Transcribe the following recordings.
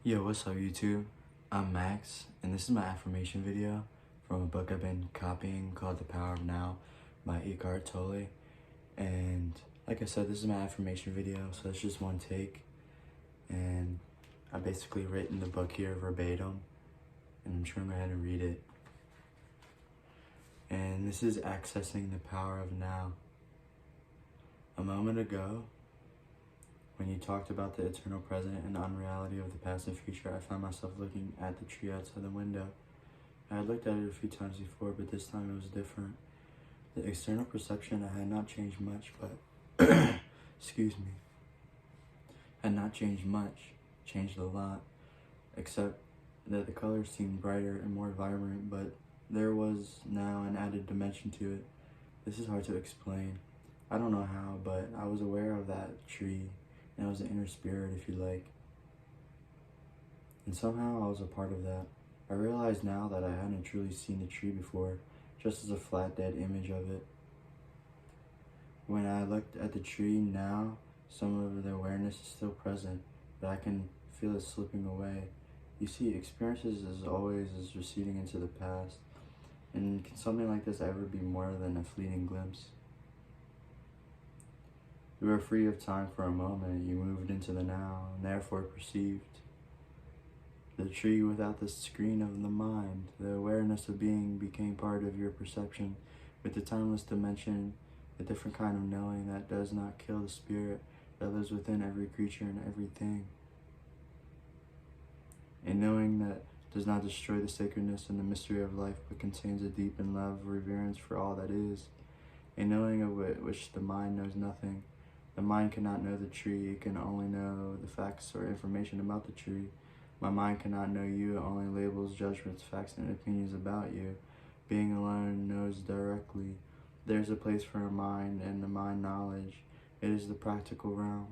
Yo, what's up YouTube? I'm Max, and this is my affirmation video from a book I've been copying called The Power of Now by Eckhart Tolle. And like I said, this is my affirmation video, so it's just one take. And I basically written the book here verbatim, and I'm just gonna go ahead and read it. And this is accessing the power of now. A moment ago, when you talked about the eternal present and the unreality of the past and future, I found myself looking at the tree outside the window. I had looked at it a few times before, but this time it was different. The external perception had not changed much, but excuse me, had not changed much, changed a lot, except that the colors seemed brighter and more vibrant, but there was now an added dimension to it. This is hard to explain. I don't know how, but I was aware of that tree, and it was an inner spirit, if you like. And somehow I was a part of that. I realized now that I hadn't truly seen the tree before, just as a flat, dead image of it. When I looked at the tree now, some of the awareness is still present, but I can feel it slipping away. You see, experiences as always is receding into the past, and can something like this ever be more than a fleeting glimpse? You were free of time for a moment, you moved into the now, and therefore perceived. The tree without the screen of the mind, the awareness of being became part of your perception, with the timeless dimension, a different kind of knowing that does not kill the spirit that lives within every creature and everything. A knowing that does not destroy the sacredness and the mystery of life, but contains a deep and love reverence for all that is. A knowing of which the mind knows nothing. The mind cannot know the tree, it can only know the facts or information about the tree. My mind cannot know you, it only labels judgments, facts, and opinions about you. Being alone knows directly. There's a place for a mind and the mind knowledge. It is the practical realm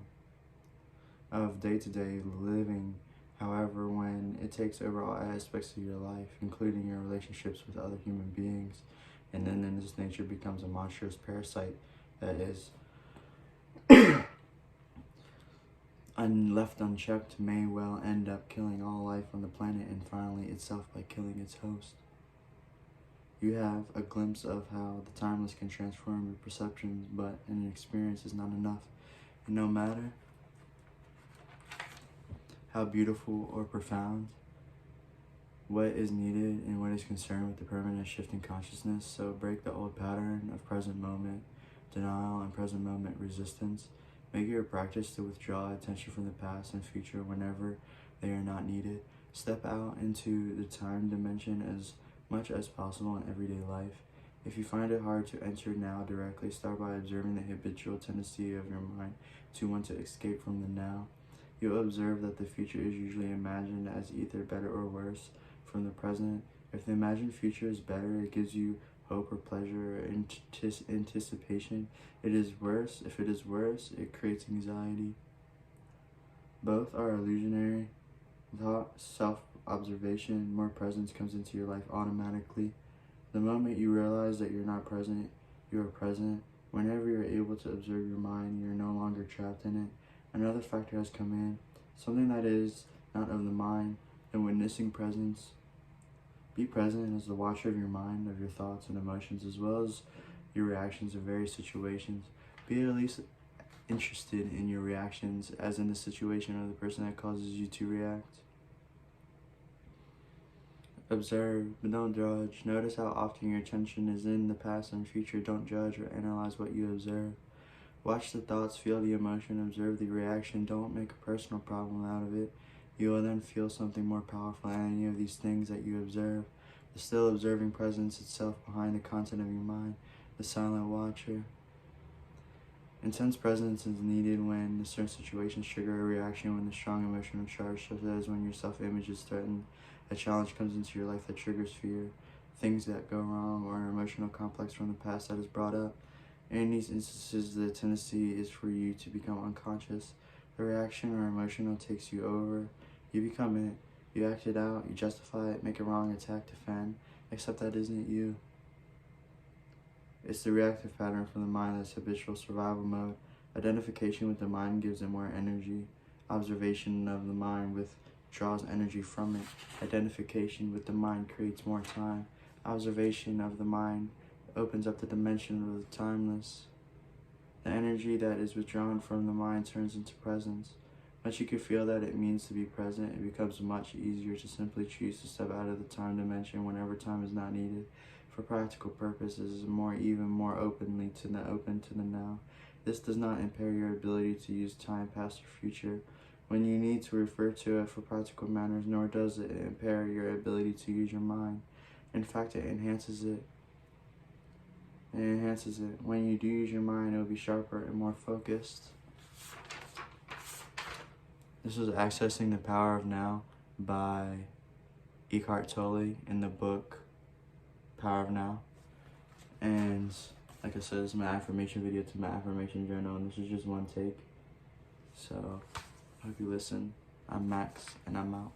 of day-to-day living. However, when it takes over all aspects of your life, including your relationships with other human beings, and then in this nature becomes a monstrous parasite that is left unchecked, may well end up killing all life on the planet and finally itself by killing its host. You have a glimpse of how the timeless can transform your perceptions, but an experience is not enough. And no matter how beautiful or profound, what is needed and what is concerned with the permanent shift in consciousness, so break the old pattern of present moment denial and present moment resistance. Make it a practice to withdraw attention from the past and future whenever they are not needed. Step out into the time dimension as much as possible in everyday life. If you find it hard to enter now directly, start by observing the habitual tendency of your mind to want to escape from the now. You'll observe that the future is usually imagined as either better or worse from the present. If the imagined future is better, it gives you hope or pleasure or anticipation. If it is worse, it creates anxiety. Both are illusionary. Without self-observation, more presence comes into your life automatically. The moment you realize that you're not present, you are present. Whenever you're able to observe your mind, you're no longer trapped in it. Another factor has come in, something that is not of the mind, the witnessing presence. Be present as the watcher of your mind, of your thoughts and emotions, as well as your reactions in various situations. Be at least interested in your reactions, as in the situation of the person that causes you to react. Observe, but don't judge. Notice how often your attention is in the past and future. Don't judge or analyze what you observe. Watch the thoughts, feel the emotion, observe the reaction. Don't make a personal problem out of it. You will then feel something more powerful than any of these things that you observe. The still observing presence itself behind the content of your mind, the silent watcher. Intense presence is needed when certain situations trigger a reaction, when the strong emotional charge, such as when your self-image is threatened, a challenge comes into your life that triggers fear, things that go wrong, or an emotional complex from the past that is brought up. In these instances, the tendency is for you to become unconscious. The reaction or emotional takes you over. You become it. You act it out. You justify it. Make a wrong attack, defend. Except that isn't you. It's the reactive pattern from the mind that's habitual survival mode. Identification with the mind gives it more energy. Observation of the mind with draws energy from it. Identification with the mind creates more time. Observation of the mind opens up the dimension of the timeless. The energy that is withdrawn from the mind turns into presence. Once you can feel that it means to be present, it becomes much easier to simply choose to step out of the time dimension whenever time is not needed. For practical purposes, more open to the now. This does not impair your ability to use time, past, or future when you need to refer to it for practical matters, nor does it impair your ability to use your mind. In fact, it enhances it. When you do use your mind, it will be sharper and more focused. This was Accessing the Power of Now by Eckhart Tolle in the book Power of Now. And like I said, this is my affirmation video to my affirmation journal, and this is just one take. So, I hope you listen. I'm Max, and I'm out.